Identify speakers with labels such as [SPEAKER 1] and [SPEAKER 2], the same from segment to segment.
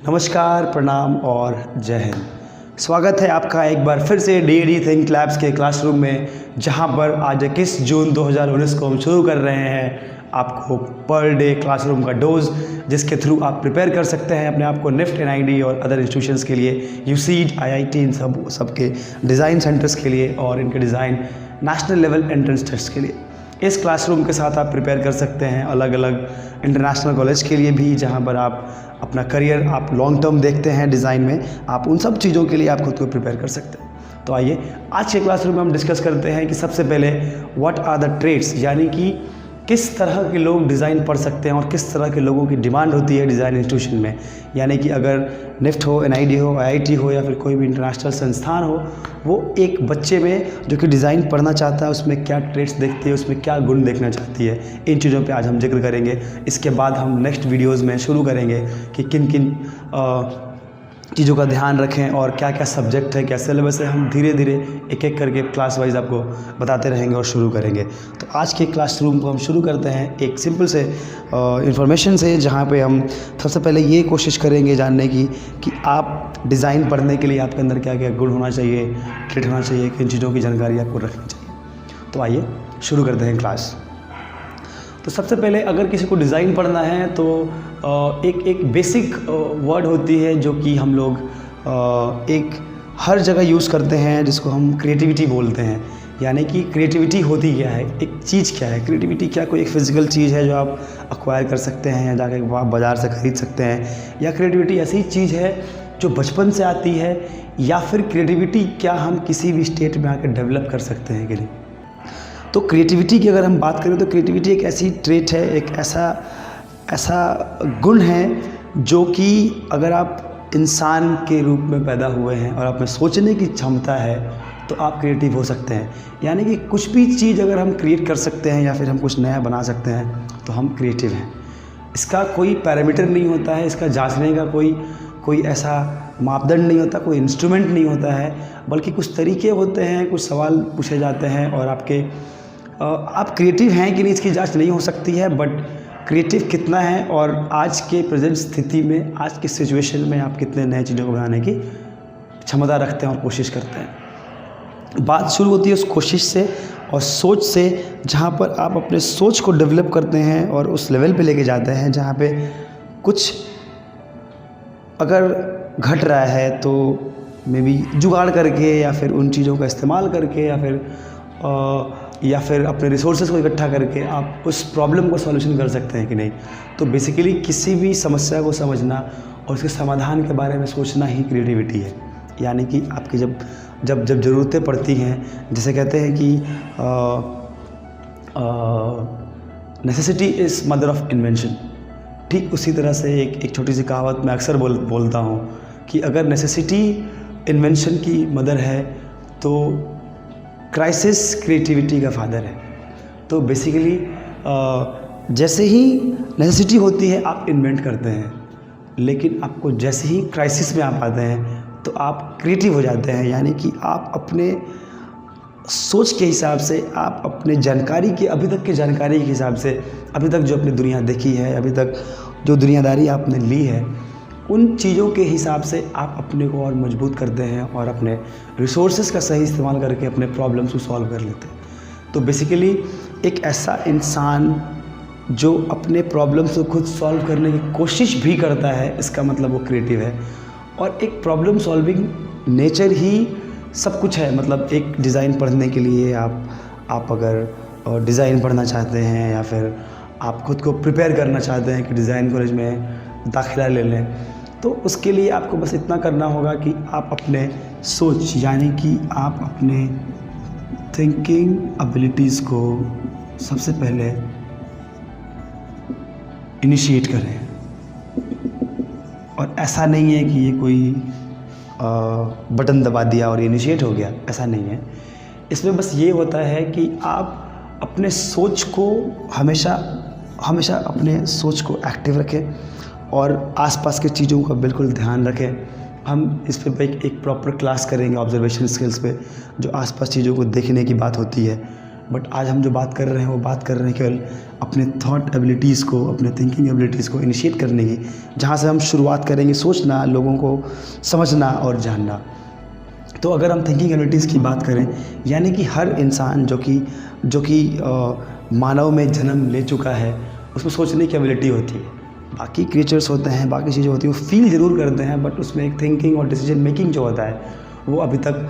[SPEAKER 1] नमस्कार, प्रणाम और जय हिंद। स्वागत है आपका एक बार फिर से DAD थिंक लैब्स के क्लासरूम में, जहां पर आज 21 जून 2019 को हम शुरू कर रहे हैं आपको पर डे क्लासरूम का डोज, जिसके थ्रू आप प्रिपेयर कर सकते हैं अपने आप को निफ्ट, NID और अदर इंस्टीट्यूशंस के लिए, UCEED, IIT, इन सबके डिज़ाइन सेंटर्स के लिए और इनके design national level entrance test के लिए। इस क्लासरूम के साथ आप प्रिपेयर कर सकते हैं अलग अलग इंटरनेशनल कॉलेज के लिए भी, जहां पर आप अपना करियर आप लॉन्ग टर्म देखते हैं डिज़ाइन में, आप उन सब चीज़ों के लिए आप खुद को प्रिपेयर कर सकते हैं। तो आइए आज के क्लासरूम में हम डिस्कस करते हैं कि सबसे पहले व्हाट आर द ट्रेड्स, यानी कि किस तरह के लोग डिज़ाइन पढ़ सकते हैं और किस तरह के लोगों की डिमांड होती है डिज़ाइन इंस्टीट्यूशन में। यानी कि अगर निफ्ट हो, NID हो, IIT हो या फिर कोई भी इंटरनेशनल संस्थान हो, वो एक बच्चे में जो कि डिज़ाइन पढ़ना चाहता है उसमें क्या ट्रेड्स देखती है, उसमें क्या गुण देखना चाहती है, इन चीज़ों पे आज हम जिक्र करेंगे। इसके बाद हम नेक्स्ट वीडियोज़ में शुरू करेंगे कि किन किन चीज़ों का ध्यान रखें और क्या क्या सब्जेक्ट है, क्या सिलेबस है। हम धीरे धीरे एक एक करके क्लास वाइज आपको बताते रहेंगे और शुरू करेंगे। तो आज के क्लासरूम को हम शुरू करते हैं एक सिंपल से इंफॉर्मेशन से, जहाँ पे हम सबसे पहले ये कोशिश करेंगे जानने की कि आप डिज़ाइन पढ़ने के लिए आपके अंदर क्या क्या गुण होना चाहिए, ट्रेड होना चाहिए, किन चीज़ों की जानकारी आपको रखनी चाहिए। तो आइए शुरू करते हैं क्लास। तो सबसे पहले अगर किसी को डिज़ाइन पढ़ना है तो एक बेसिक वर्ड होती है जो कि हम लोग एक हर जगह यूज़ करते हैं, जिसको हम क्रिएटिविटी बोलते हैं। यानी कि क्रिएटिविटी होती क्या है, एक चीज़ क्या है। क्रिएटिविटी क्या कोई एक फ़िज़िकल चीज़ है जो आप अक्वायर कर सकते हैं या जाके आप बाज़ार से ख़रीद सकते हैं, या क्रिएटिविटी ऐसी चीज़ है जो बचपन से आती है, या फिर क्रिएटिविटी क्या हम किसी भी स्टेट में आकर डेवलप कर सकते हैं कि नहीं। तो क्रिएटिविटी की अगर हम बात करें तो क्रिएटिविटी एक ऐसी ट्रेट है, एक ऐसा गुण है जो कि अगर आप इंसान के रूप में पैदा हुए हैं और आप में सोचने की क्षमता है तो आप क्रिएटिव हो सकते हैं। यानी कि कुछ भी चीज़ अगर हम क्रिएट कर सकते हैं या फिर हम कुछ नया बना सकते हैं तो हम क्रिएटिव हैं। इसका कोई पैरामीटर नहीं होता है, इसका जांचने का कोई ऐसा मापदंड नहीं होता, कोई इंस्ट्रूमेंट नहीं होता है, बल्कि कुछ तरीके होते हैं, कुछ सवाल पूछे जाते हैं और आप क्रिएटिव हैं कि नहीं इसकी जांच नहीं हो सकती है, बट क्रिएटिव कितना है और आज के प्रेजेंट स्थिति में, आज की सिचुएशन में आप कितने नए चीज़ों को बनाने की क्षमता रखते हैं और कोशिश करते हैं। बात शुरू होती है उस कोशिश से और सोच से, जहाँ पर आप अपने सोच को डेवलप करते हैं और उस लेवल पे लेके जाते हैं जहाँ पे कुछ अगर घट रहा है तो मे बी जुगाड़ करके या फिर उन चीज़ों का इस्तेमाल करके या फिर अपने रिसोर्सेज को इकट्ठा करके आप उस प्रॉब्लम को सॉल्यूशन कर सकते हैं कि नहीं। तो बेसिकली किसी भी समस्या को समझना और उसके समाधान के बारे में सोचना ही क्रिएटिविटी है। यानी कि आपकी जब ज़रूरतें पड़ती हैं, जैसे कहते हैं कि necessity is mother of invention, ठीक उसी तरह से एक छोटी सी कहावत मैं अक्सर बोलता हूँ कि अगर नेसेसिटी इन्वेंशन की मदर है तो क्राइसिस क्रिएटिविटी का फादर है। तो बेसिकली जैसे ही नेसेसिटी होती है आप इन्वेंट करते हैं, लेकिन आपको जैसे ही क्राइसिस में आप आते हैं तो आप क्रिएटिव हो जाते हैं। यानी कि आप अपने सोच के हिसाब से, आप अपने जानकारी के अभी तक की जानकारी के हिसाब से, अभी तक जो अपनी दुनिया देखी है, अभी तक जो दुनियादारी आपने ली है, उन चीज़ों के हिसाब से आप अपने को और मजबूत करते हैं और अपने रिसोर्सेज का सही इस्तेमाल करके अपने प्रॉब्लम्स को सॉल्व कर लेते हैं। तो बेसिकली एक ऐसा इंसान जो अपने प्रॉब्लम्स को खुद सॉल्व करने की कोशिश भी करता है, इसका मतलब वो क्रिएटिव है। और एक प्रॉब्लम सॉल्विंग नेचर ही सब कुछ है। मतलब एक डिज़ाइन पढ़ने के लिए आप अगर डिज़ाइन पढ़ना चाहते हैं या फिर आप खुद को प्रिपेयर करना चाहते हैं कि डिज़ाइन कॉलेज में दाखिला ले लें, तो उसके लिए आपको बस इतना करना होगा कि आप अपने सोच, यानी कि आप अपने थिंकिंग एबिलिटीज़ को सबसे पहले इनिशिएट करें। और ऐसा नहीं है कि ये कोई बटन दबा दिया और इनिशिएट हो गया, ऐसा नहीं है। इसमें बस ये होता है कि आप अपने सोच को हमेशा अपने सोच को एक्टिव रखें और आसपास के चीज़ों का बिल्कुल ध्यान रखें। हम इस पे एक प्रॉपर क्लास करेंगे ऑब्जर्वेशन स्किल्स पे, जो आसपास चीज़ों को देखने की बात होती है, बट आज हम जो बात कर रहे हैं वो बात कर रहे हैं केवल अपने थॉट एबिलिटीज़ को, अपने थिंकिंग एबिलिटीज़ को इनिशिएट करने की, जहाँ से हम शुरुआत करेंगे सोचना, लोगों को समझना और जानना। तो अगर हम थिंकिंग एबिलिटीज़ की बात करें, यानी कि हर इंसान जो कि मानव में जन्म ले चुका है, उसमें सोचने की एबिलिटी होती है। बाकी क्रिएचर्स होते हैं, बाकी चीज़ें होती हैं, वो फील ज़रूर करते हैं, बट उसमें एक थिंकिंग और डिसीजन मेकिंग जो होता है वो अभी तक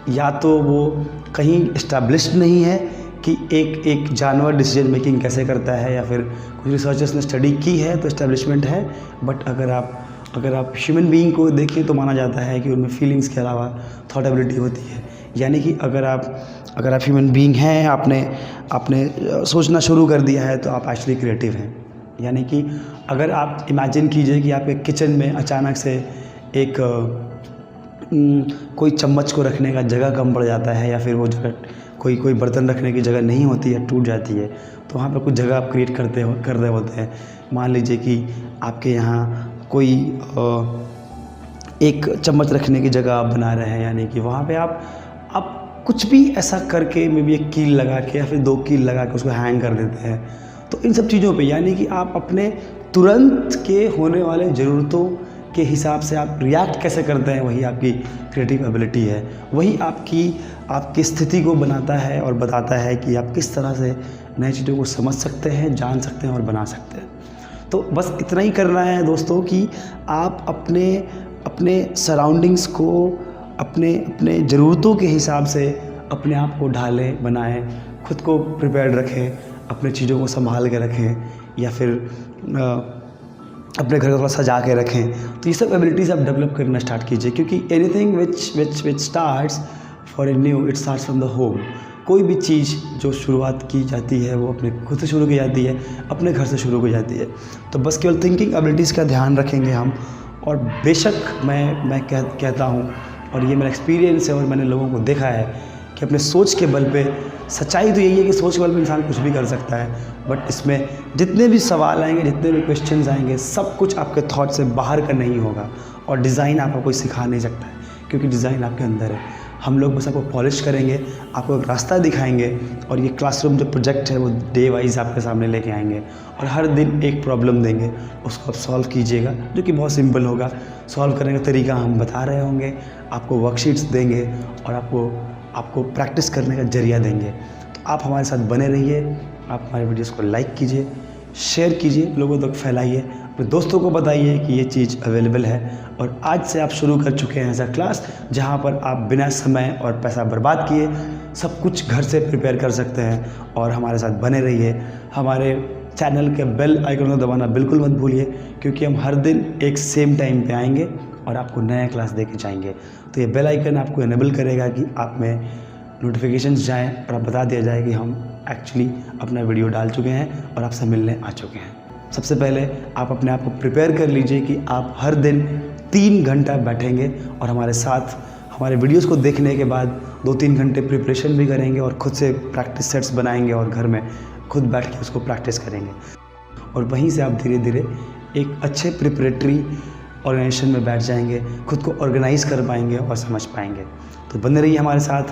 [SPEAKER 1] या तो वो कहीं इस्टेब्लिश्ड नहीं है कि एक जानवर डिसीजन मेकिंग कैसे करता है, या फिर कुछ रिसर्चर्स ने स्टडी की है तो इस्टेब्लिशमेंट है। बट अगर आप ह्यूमन बीइंग को देखें तो माना जाता है कि उनमें फीलिंग्स के अलावा थॉट एबिलिटी होती है। यानी कि अगर आप ह्यूमन बीइंग हैं, आपने सोचना शुरू कर दिया है तो आप एक्चुअली क्रिएटिव हैं। यानी कि अगर आप इमेजिन कीजिए कि आपके किचन में अचानक से एक कोई चम्मच को रखने का जगह कम पड़ जाता है, या फिर वो जगह कोई बर्तन रखने की जगह नहीं होती है, टूट जाती है, तो वहाँ पर कुछ जगह आप क्रिएट कर रहे होते हैं। मान लीजिए कि आपके यहाँ कोई एक चम्मच रखने की जगह आप बना रहे हैं, यानी कि वहाँ पे आप कुछ भी ऐसा करके मे बी एक कील लगा के या फिर 2 कील लगा के उसको हैंग कर देते हैं। तो इन सब चीज़ों पे, यानी कि आप अपने तुरंत के होने वाले ज़रूरतों के हिसाब से आप रिएक्ट कैसे करते हैं, वही आपकी क्रिएटिव एबिलिटी है। वही आपकी स्थिति को बनाता है और बताता है कि आप किस तरह से नई चीज़ों को समझ सकते हैं, जान सकते हैं और बना सकते हैं। तो बस इतना ही करना है दोस्तों कि आप अपने सराउंडिंग्स को अपने ज़रूरतों के हिसाब से अपने आप को ढालें, बनाएं, खुद को प्रिपेयर्ड रखें, अपने चीज़ों को संभाल के रखें, या फिर अपने घर को थोड़ा सजा के रखें। तो ये सब एबिलिटीज़ आप डेवलप करना स्टार्ट कीजिए, क्योंकि anything which starts for a new, it starts from the home. कोई भी चीज़ जो शुरुआत की जाती है वो अपने खुद से शुरू की जाती है, अपने घर से शुरू की जाती है। तो बस केवल थिंकिंग एबिलिटीज़ का ध्यान रखेंगे हम। और बेशक मैं कहता हूँ, और ये मेरा एक्सपीरियंस है और मैंने लोगों को देखा है कि अपने सोच के बल पे, सच्चाई तो यही है कि सोच के बल पे इंसान कुछ भी कर सकता है, बट इसमें जितने भी सवाल आएंगे, जितने भी क्वेश्चंस आएंगे, सब कुछ आपके थॉट से बाहर का नहीं होगा। और डिज़ाइन आपको कोई सिखा नहीं सकता है, क्योंकि डिज़ाइन आपके अंदर है। हम लोग बस आपको पॉलिश करेंगे, आपको एक रास्ता दिखाएंगे, और ये क्लासरूम जो प्रोजेक्ट है वो डे वाइज आपके सामने लेके आएंगे, और हर दिन एक प्रॉब्लम देंगे, उसको आप सॉल्व कीजिएगा, जो कि बहुत सिंपल होगा। सॉल्व करने का तरीका हम बता रहे होंगे, आपको वर्कशीट्स देंगे, और आपको प्रैक्टिस करने का जरिया देंगे। तो आप हमारे साथ बने रहिए, आप हमारे वीडियोज़ को लाइक कीजिए, शेयर कीजिए, लोगों तक फैलाइए, अपने दोस्तों को बताइए कि ये चीज़ अवेलेबल है। और आज से आप शुरू कर चुके हैं ऐसा क्लास जहाँ पर आप बिना समय और पैसा बर्बाद किए सब कुछ घर से प्रिपेयर कर सकते हैं। और हमारे साथ बने रहिए। हमारे चैनल के बेल आइकन को दबाना बिल्कुल मत भूलिए, क्योंकि हम हर दिन एक सेम टाइम पे आएंगे और आपको नया क्लास दे के जाएंगे। तो ये बेल आइकन आपको इनेबल करेगा कि आप में नोटिफिकेशंस जाएँ और आप बता दिया जाए कि हम एक्चुअली अपना वीडियो डाल चुके हैं और आपसे मिलने आ चुके हैं। सबसे पहले आप अपने आप को प्रिपेयर कर लीजिए कि आप हर दिन 3 घंटा बैठेंगे और हमारे साथ हमारे वीडियोस को देखने के बाद 2-3 घंटे प्रिपरेशन भी करेंगे, और खुद से प्रैक्टिस सेट्स बनाएंगे और घर में खुद बैठ के उसको प्रैक्टिस करेंगे। और वहीं से आप धीरे धीरे एक अच्छे प्रिपरेटरी ऑर्गेनाइजेशन में बैठ जाएंगे, खुद को ऑर्गेनाइज कर पाएंगे और समझ पाएंगे। तो बने रहिए हमारे साथ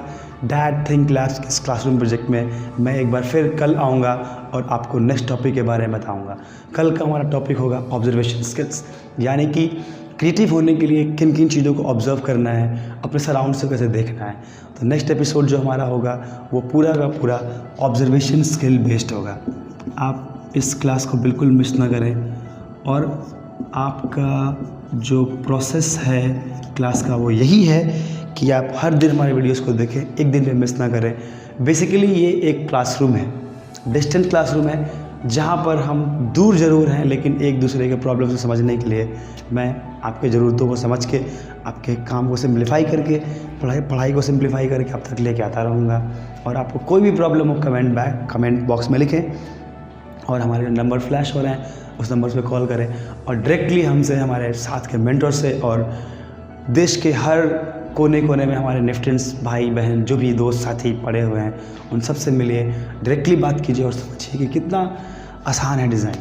[SPEAKER 1] डैड थिंक लैब्स के इस क्लासरूम प्रोजेक्ट में। मैं एक बार फिर कल आऊँगा और आपको नेक्स्ट टॉपिक के बारे में बताऊँगा। कल का हमारा टॉपिक होगा ऑब्जर्वेशन स्किल्स, यानी कि क्रिएटिव होने के लिए किन किन चीज़ों को ऑब्जर्व करना है, अपने सराउंड्स को कैसे देखना है। तो नेक्स्ट एपिसोड जो हमारा होगा वो पूरा का पूरा ऑब्जर्वेशन स्किल बेस्ड होगा। आप इस क्लास को बिल्कुल मिस ना करें, और आपका जो प्रोसेस है क्लास का वो यही है कि आप हर दिन हमारे वीडियोस को देखें, एक दिन में मिस ना करें। बेसिकली ये एक क्लासरूम है, डिस्टेंट क्लासरूम है, जहाँ पर हम दूर ज़रूर हैं लेकिन एक दूसरे के प्रॉब्लम को समझने के लिए मैं आपके ज़रूरतों को समझ के, आपके काम को सिंप्लीफाई करके, पढ़ाई को सिंप्लीफाई करके आप तक लेके आता रहूँगा। और आपको कोई भी प्रॉब्लम हो कमेंट बॉक्स में लिखें, और हमारे नंबर फ्लैश हो रहे हैं, उस नंबर पे कॉल करें, और डायरेक्टली हमसे, हमारे साथ के मेंटर से, और देश के हर कोने कोने में हमारे निफ्टेंस भाई बहन जो भी दोस्त साथी पड़े हुए हैं उन सब से मिलिए, डायरेक्टली बात कीजिए और समझिए कि कितना आसान है डिज़ाइन।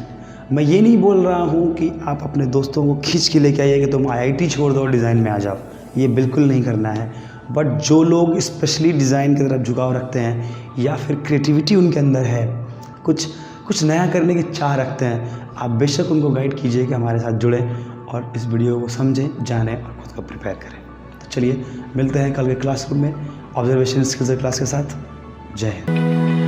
[SPEAKER 1] मैं ये नहीं बोल रहा हूँ कि आप अपने दोस्तों को खींच के लेके आइए कि तुम IIT छोड़ दो और डिज़ाइन में आ जाओ, ये बिल्कुल नहीं करना है। बट जो लोग स्पेशली डिज़ाइन की तरफ झुकाव रखते हैं या फिर क्रिएटिविटी उनके अंदर है, कुछ नया करने की चाह रखते हैं, आप बेशक उनको गाइड कीजिए कि हमारे साथ जुड़ें और इस वीडियो को समझें, जानें और खुद को प्रिपेयर करें। तो चलिए मिलते हैं कल के क्लासरूम में ऑब्जर्वेशन स्किल्स क्लास के साथ। जय हिंद।